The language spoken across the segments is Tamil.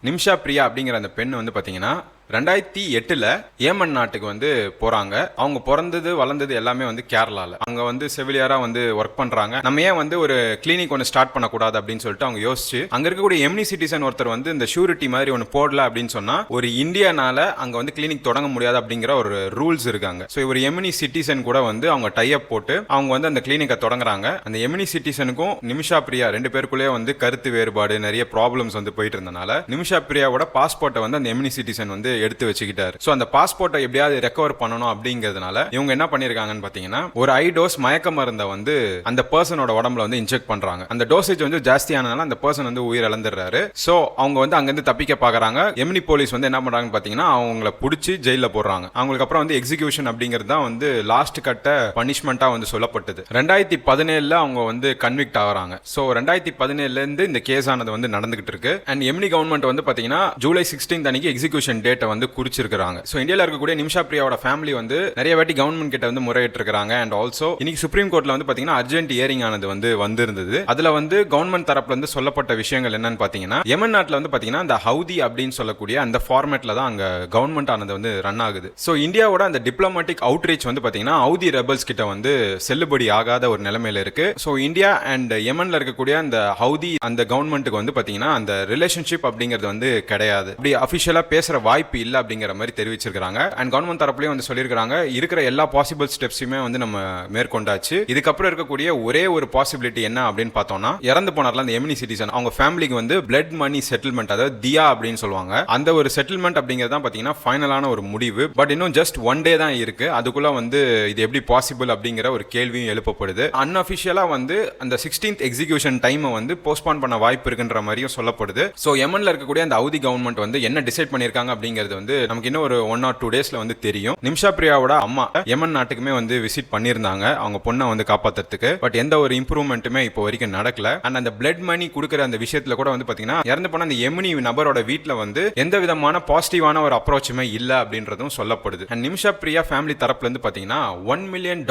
நிமிஷா பிரியா அப்படிங்கிற அந்த பெண் வந்து பார்த்தீங்கன்னா 2008 ஏமன் நாட்டுக்கு வந்து போறாங்க. அவங்க பிறந்தது வளர்ந்தது எல்லாமே வந்து கேரளால. அங்க வந்து செவிலியரா வந்து ஒர்க் பண்றாங்க. நம்ம ஏன் வந்து ஒரு கிளினிக் ஒன்று ஸ்டார்ட் பண்ணக்கூடாது அப்படின்னு சொல்லிட்டு அவங்க யோசிச்சு அங்க இருக்கக்கூடிய எம்னி சிட்டிசன் ஒருத்தர் வந்து இந்த ஷூரிட்டி மாதிரி ஒன்று போடல அப்படின்னு சொன்னா ஒரு இந்தியானால அங்க வந்து கிளினிக் தொடங்க முடியாது அப்படிங்கிற ஒரு ரூல்ஸ் இருக்காங்க. ஸோ இவர் எம்னி சிட்டிசன் கூட வந்து அவங்க டைப் போட்டு அவங்க வந்து அந்த கிளினிக்கை தொடங்குறாங்க. அந்த எம்னி சிட்டிசனுக்கும் நிமிஷா பிரியா ரெண்டு பேருக்குள்ளேயே வந்து கருத்து வேறுபாடு நிறைய ப்ராப்ளம்ஸ் வந்து போயிட்டு இருந்தனால நிமிஷா பிரியாவோட பாஸ்போர்ட்டை வந்து அந்த எம்னி சிட்டிசன் வந்து எடுத்து வச்சுக்கிட்டாரு. சோ அந்த பாஸ்போர்ட்டை எப்படியாவது ரெக்கவர் பண்ணணும் அப்படிங்கிறதுனால இவங்க என்ன பண்ணிருக்காங்கன்னு பாத்தீங்கன்னா ஒரு ஐ டோஸ் மயக்க மருந்தை வந்து அந்த பர்சனோட உடம்புல வந்து இன்ஜெக்ட் பண்றாங்க. அந்த டோசேஜ் வந்து ஜாஸ்தியானதால அந்த பர்சன் வந்து உயிர் இழந்துடுறாரு. சோ அவங்க வந்து அங்கிருந்து தப்பிக்க பாக்குறாங்க. எம்னி போலீஸ் வந்து என்ன பண்றாங்கன்னு பாத்தீங்கன்னா அவங்கள புடிச்சு ஜெயில போடுறாங்க. அவங்களுக்கு அப்புறம் வந்து எக்ஸிகியூஷன் அப்படிங்கிறது தான் வந்து லாஸ்ட் கட்ட பனிஷ்மெண்டா வந்து சொல்லப்பட்டது. 2017 அவங்க வந்து கன்விக்ட் ஆகுறாங்க. சோ 2017 இருந்து இந்த கேஸ் ஆனது வந்து நடந்துகிட்டு இருக்கு. அண்ட் எம்னி கவர்மெண்ட் வந்து பாத்தீங்கன்னா ஜூலை 16 அன்னைக்கு எக்ஸிகியூஷன் டேட்டை வந்து குறிச்சிருக்காங்க. சோ இந்தியால இருக்கக்கூடிய நிமிஷா பிரியாவோட ஃபேமிலி வந்து நிறைய வாட்டி கவர்மெண்ட் கிட்ட வந்து முறையிட்டு இருக்காங்க. அண்ட் ஆல்சோ இன்னைக்கு சுப்ரீம் கோர்ட்ல வந்து பாத்தீங்கன்னா அர்ஜென்ட் ஹியரிங் ஆனது வந்து வந்திருந்தது. அதுல வந்து கவர்மெண்ட் தரப்புல இருந்து சொல்லப்பட்ட விஷயங்கள் என்னன்னு பாத்தீங்கன்னா யமன் நாட்டுல வந்து பாத்தீங்கன்னா அந்த ஹவுதி அப்படின்னு சொல்லக்கூடிய அந்த ஃபார்மேட்ல தான் அங்க கவர்மெண்ட் ஆனது வந்து ரன் ஆகுது. சோ இந்தியாவோட அந்த டிப்ளமேட்டிக் அவுட்ரீச் வந்து பாத்தீங்கன்னா ஹவுதி ரெபல்ஸ் கிட்ட வந்து செல்லுபடி ஆகாத ஒரு நிலைமையில இருக்கு. சோ இந்தியா அண்ட் யமன்ல இருக்கக்கூடிய அந்த ஹவுதி அந்த கவர்மெண்ட்டுக்கு வந்து பாத்தீங்கன்னா அந்த ரிலேஷன்ஷிப் அப்படிங்கிறது வந்து கிடையாது. அப்படி அபிஷியலா பேசுற வாய்ப்பு இல்ல அப்படிங்கிற மாதிரி தெரிவிச்சிருக்காங்க. அண்ட் கவர்மெண்ட் தரப்புலயும் வந்து சொல்லியிருக்காங்க இருக்கிற எல்லா பாசிபிள் ஸ்டெப்ஸுமே வந்து நம்ம மேற்கொண்டாச்சு. இதுக்கப்புறம் இருக்கக்கூடிய ஒரே ஒரு பாசிபிலிட்டி என்ன அப்படின்னு பார்த்தோம்னா இறந்து போனார்ல அந்த எம்னி சிட்டிசன் அவங்க ஃபேமிலிக்கு வந்து பிளட் மணி செட்டில்மெண்ட் அதாவது தியா அப்படின்னு சொல்லுவாங்க. அந்த ஒரு செட்டில்மெண்ட் அப்படிங்கிறது தான் பாத்தீங்கன்னா ஃபைனலான ஒரு முடிவு. பட் இன்னும் ஜஸ்ட் ஒன் டே தான் இருக்கு. அதுக்குள்ள வந்து இது எப்படி பாசிபிள் அப்படிங்கிற ஒரு கேள்வியும் எழுப்பப்படுது. அன்அபிஷியலா வந்து அந்த 16th எக்ஸிகியூஷன் டைம் வந்து போஸ்ட்பான் பண்ண வாய்ப்பு இருக்குன்ற மாதிரியும் சொல்லப்படுது. சோ யமன்ல இருக்கக்கூடிய அந்த ஹவுதி கவர்மெண்ட் வந்து என்ன டிசைட் பண்ணிருக்காங்க அப்படிங்கிறது வந்து நமக்கு இன்னும் ஒரு 1 or 2 டேஸ்ல வந்து தெரியும். நிமிஷா பிரியாவோட அம்மா யமன் நாட்டுக்குமே வந்து விசிட் பண்ணிருந்தாங்க அவங்க பொண்ணை வந்து காப்பாத்துறதுக்கு. பட் எந்த ஒரு இம்ப்ரூவ்மெண்ட்டுமே இப்போ வரைக்கும் நடக்கல. அண்ட் அந்த பிளட் மணி கொடுக்குற அந்த விஷயத்துல கூட வந்து பாத்தீங்கன்னா இறந்து போன அந்த எம்னி நபரோட வீட்டுல வந்து எந்த விதமான பாசிட்டிவான ஒரு அப்ரோச்சுமே இல்ல அப்படின்றதும் சொல்லப்படுது. அண்ட் நிமிஷா பிரியா ஃபேமிலி தரப்புல இருந்து பாத்தீங்கன்னா $1 million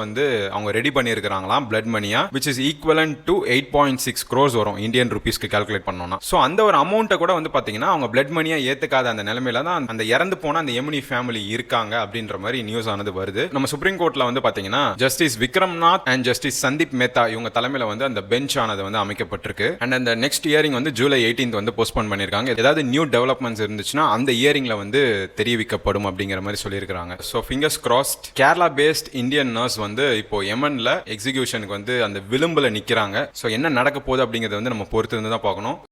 வந்து அவங்க ரெடி பண்ணிருக்காங்களாம் பிளட் மணியா which is equivalent to 8.6 crores வரும் இந்தியன் ருபீஸ்க்கு கால்குலேட் பண்ணோம்னா. சோ அந்த ஒரு அமௌண்ட்டை கூட வந்து பாத்தீங்கன்னா அவங்க பிளட் மணியா ஏத்துக்காத அந்த நிலைமையில தான் அந்த இறந்து போன அந்த எம்னி ஃபேமிலி இருக்காங்க அப்படின்ற மாதிரி நியூஸ் ஆனது வருது. நம்ம சுப்ரீம் கோர்ட்ல வந்து பாத்தீங்கன்னா justice Vikram Nath and justice Sandeep Mehta இவங்க தலைமையில வந்து அந்த பெஞ்ச் ஆனது வந்து அமைக்கப்பட்டிருக்கு. அண்ட் அந்த நெக்ஸ்ட் ஹியரிங் வந்து ஜூலை 18 வந்து போஸ்ட்போன் பண்ணிருக்காங்க. ஏதாவது நியூ டெவலப்மெண்ட்ஸ் இருந்துச்சுன்னா அந்த ஹியரிங்ல வந்து தெரிவிக்கப்படும் அப்படிங்கிற மாதிரி சொல்லியிருக்காங்க. So fingers crossed. Kerala based Indian nurse வந்து இப்போ யமன்ல எக்ஸிகியூஷனுக்கு வந்து அந்த விளிம்புல நிக்கிறாங்க. ஸோ என்ன நடக்க போகுது அப்படிங்கறத வந்து நம்ம பொறுத்து இருந்து தான் பார்க்கணும்.